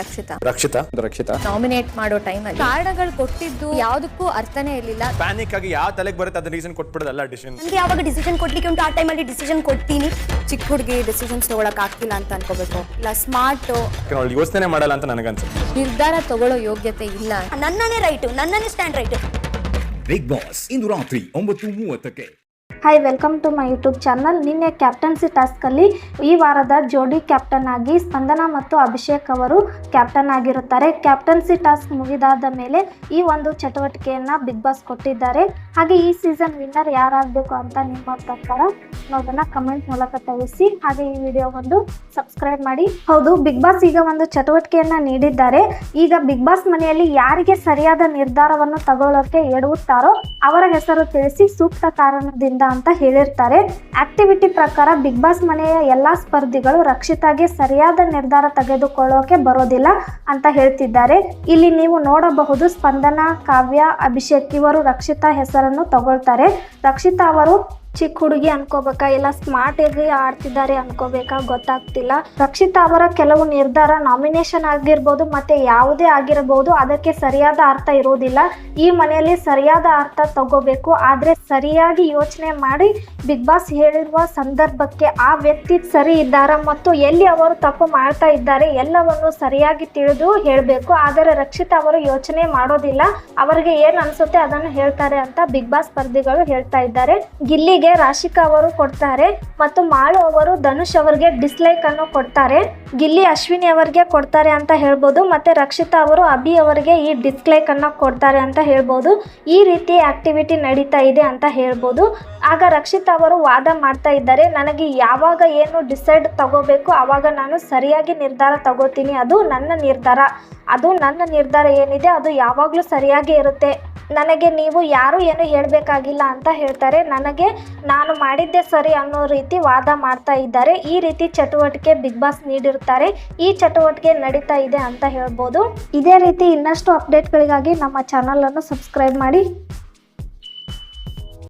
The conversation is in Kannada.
ರಕ್ಷಿತಾ ನಾಮಿನೇಟ್ ಮಾಡೋ ಟೈಮಲ್ಲಿ ಕಾರಣಗಳು ಕೊಟ್ಟಿದ್ದು ಯಾವುದಕ್ಕೂ ಅರ್ಥನೇ ಇರಲಿಲ್ಲ. ಪ್ಯಾನಿಕ್ ಆಗಿ ಯಾವ ತಲೆಗೆ ಬರುತ್ತೆ ಅದ್ರ ರೀಸನ್ ಕೊಟ್ಬಿಡೋದಲ್ಲ ಡಿಸಿಷನ್. ನನಗೆ ಯಾವಾಗ ಡಿಸಿಷನ್ ಕೊಡ್ಲಿಕ್ಕೆ ಉಂಟು ಆ ಟೈಮಲ್ಲಿ ಡಿಸಿಷನ್ ಕೊಡ್ತೀನಿ. ಚಿಕ್ಕ ಹುಡುಗಿ ಡಿಸಿಷನ್ಸ್ ತಗೊಳಕ್ ಆಗ್ತಿಲ್ಲ ಅಂತ ಅನ್ಕೋಬೇಕು, ಇಲ್ಲ ಸ್ಮಾರ್ಟ್ ಯೋಚನೆ ಮಾಡಲ್ಲ ಅಂತ ನನಗನ್ಸುತ್ತೆ. ನಿರ್ಧಾರ ತಗೊಳ್ಳೋ ಯೋಗ್ಯತೆ ಇಲ್ಲ. ನನ್ನನೇ ರೈಟು, ನನ್ನನೇ ಸ್ಟ್ಯಾಂಡ್ ರೈಟು. ಬಿಗ್ ಬಾಸ್ ಇಂದು ರಾತ್ರಿ 9:30ಕ್ಕೆ. Hi, welcome to my YouTube channel. ನಿನ್ನೆ ಕ್ಯಾಪ್ಟನ್ಸಿ ಟಾಸ್ಕಲ್ಲಿ ಈ ವಾರದ ಜೋಡಿ ಕ್ಯಾಪ್ಟನ್ ಆಗಿ ಸ್ಪಂದನ ಮತ್ತು ಅಭಿಷೇಕ್ ಅವರು ಕ್ಯಾಪ್ಟನ್ ಆಗಿರುತ್ತಾರೆ. ಕ್ಯಾಪ್ಟನ್ಸಿ ಟಾಸ್ಕ್ ಮುಗಿದಾದ ಮೇಲೆ ಈ ಒಂದು ಚಟುವಟಿಕೆಯನ್ನು ಬಿಗ್ ಬಾಸ್ ಕೊಟ್ಟಿದ್ದಾರೆ. ಹಾಗೆ ಈ ಸೀಸನ್ ವಿನ್ನರ್ ಯಾರಾಗಬೇಕು ಅಂತ ನಿಮ್ಮ ಪ್ರಕಾರ ನೋಡೋಣ, ಕಮೆಂಟ್ ಮೂಲಕ ತಿಳಿಸಿ. ಹಾಗೆ ಈ ವಿಡಿಯೋ ಒಂದು ಸಬ್ಸ್ಕ್ರೈಬ್ ಮಾಡಿ. ಹೌದು, ಬಿಗ್ ಬಾಸ್ ಈಗ ಒಂದು ಚಟುವಟಿಕೆಯನ್ನು ನೀಡಿದ್ದಾರೆ. ಈಗ ಬಿಗ್ ಬಾಸ್ ಮನೆಯಲ್ಲಿ ಯಾರಿಗೆ ಸರಿಯಾದ ನಿರ್ಧಾರವನ್ನು ತಗೊಳ್ಳೋಕೆ ಎಡುತ್ತಾರೋ ಅವರ ಹೆಸರು ತಿಳಿಸಿ ಸೂಕ್ತ ಕಾರಣದಿಂದ ಅಂತ ಹೇಳಿರ್ತಾರೆ. ಆಕ್ಟಿವಿಟಿ ಪ್ರಕಾರ ಬಿಗ್ ಬಾಸ್ ಮನೆಯ ಎಲ್ಲಾ ಸ್ಪರ್ಧಿಗಳು ರಕ್ಷಿತಾಗೆ ಸರಿಯಾದ ನಿರ್ಧಾರ ತೆಗೆದುಕೊಳ್ಳೋಕೆ ಬರೋದಿಲ್ಲ ಅಂತ ಹೇಳ್ತಿದ್ದಾರೆ. ಇಲ್ಲಿ ನೀವು ನೋಡಬಹುದು, ಸ್ಪಂದನ, ಕಾವ್ಯ, ಅಭಿಷೇಕ್ ಇವರು ರಕ್ಷಿತಾ ಹೆಸರನ್ನು ತಗೊಳ್ತಾರೆ. ರಕ್ಷಿತಾ ಅವರು ಚಿಕ್ಕ ಹುಡುಗಿ ಅನ್ಕೋಬೇಕಾ ಇಲ್ಲ ಸ್ಮಾರ್ಟ್ ಆಗಿ ಆಡ್ತಿದ್ದಾರೆ ಅನ್ಕೋಬೇಕಾ ಗೊತ್ತಾಗ್ತಿಲ್ಲ. ರಕ್ಷಿತಾ ಅವರ ಕೆಲವು ನಿರ್ಧಾರ ನಾಮಿನೇಷನ್ ಆಗಿರ್ಬೋದು ಮತ್ತೆ ಯಾವುದೇ ಆಗಿರಬಹುದು, ಅದಕ್ಕೆ ಸರಿಯಾದ ಅರ್ಥ ಇರೋದಿಲ್ಲ. ಈ ಮನೆಯಲ್ಲಿ ಸರಿಯಾದ ಅರ್ಥ ತಗೋಬೇಕು, ಆದ್ರೆ ಸರಿಯಾಗಿ ಯೋಚನೆ ಮಾಡಿ ಬಿಗ್ ಬಾಸ್ ಹೇಳಿರುವ ಸಂದರ್ಭಕ್ಕೆ ಆ ವ್ಯಕ್ತಿ ಸರಿ ಇದ್ದಾರಾ ಮತ್ತು ಎಲ್ಲಿ ಅವರು ತಪ್ಪು ಮಾಡ್ತಾ ಇದ್ದಾರೆ ಎಲ್ಲವನ್ನು ಸರಿಯಾಗಿ ತಿಳಿದು ಹೇಳಬೇಕು. ಆದರೆ ರಕ್ಷಿತಾ ಅವರು ಯೋಚನೆ ಮಾಡೋದಿಲ್ಲ, ಅವರಿಗೆ ಏನ್ ಅನ್ಸುತ್ತೆ ಅದನ್ನು ಹೇಳ್ತಾರೆ ಅಂತ ಬಿಗ್ ಬಾಸ್ ಸ್ಪರ್ಧಿಗಳು ಹೇಳ್ತಾ ಇದ್ದಾರೆ. ಗಿಲ್ಲಿಗೆ ರಾಶಿಕಾ ಅವರು ಕೊಡ್ತಾರೆ ಮತ್ತು ಮಾಳು ಅವರು ಧನುಷ್ ಅವರಿಗೆ ಡಿಸ್ಲೈಕ್ ಅನ್ನು ಕೊಡ್ತಾರೆ. ಗಿಲ್ಲಿ ಅಶ್ವಿನಿ ಅವರಿಗೆ ಕೊಡ್ತಾರೆ ಅಂತ ಹೇಳ್ಬೋದು. ಮತ್ತೆ ರಕ್ಷಿತಾ ಅವರು ಅಭಿ ಅವರಿಗೆ ಈ ಡಿಸ್ಲೈಕ್ ಅನ್ನು ಕೊಡ್ತಾರೆ ಅಂತ ಹೇಳ್ಬೋದು. ಈ ರೀತಿ ಆಕ್ಟಿವಿಟಿ ನಡೀತಾ ಇದೆ ಅಂತ ಹೇಳ್ಬೋದು. ಆಗ ರಕ್ಷಿತಾ ಅವರು ವಾದ ಮಾಡ್ತಾ ಇದ್ದಾರೆ, ನನಗೆ ಯಾವಾಗ ಏನು ಡಿಸೈಡ್ ತಗೋಬೇಕು ಆವಾಗ ನಾನು ಸರಿಯಾಗಿ ನಿರ್ಧಾರ ತಗೋತೀನಿ. ಅದು ನನ್ನ ನಿರ್ಧಾರ ಏನಿದೆ ಅದು ಯಾವಾಗಲೂ ಸರಿಯಾಗಿ ಇರುತ್ತೆ. ನನಗೆ ನೀವು ಯಾರು ಏನು ಹೇಳಬೇಕಾಗಿಲ್ಲ ಅಂತ ಹೇಳ್ತಾರೆ. ನಾನು ಮಾಡಿದ್ದೆ ಸರಿ ಅನ್ನೋ ರೀತಿ ವಾದ ಮಾಡ್ತಾ ಇದ್ದಾರೆ. ಈ ರೀತಿ ಚಟುವಟಿಕೆ ಬಿಗ್ ಬಾಸ್ ನೀಡಿರುತ್ತಾರೆ. ಈ ಚಟುವಟಿಕೆ ನಡೀತಾ ಇದೆ ಅಂತ ಹೇಳ್ಬೋದು. ಇದೇ ರೀತಿ ಇನ್ನಷ್ಟು ಅಪ್ಡೇಟ್ಗಳಿಗಾಗಿ ನಮ್ಮ ಚಾನಲನ್ನು ಸಬ್ಸ್ಕ್ರೈಬ್ ಮಾಡಿ.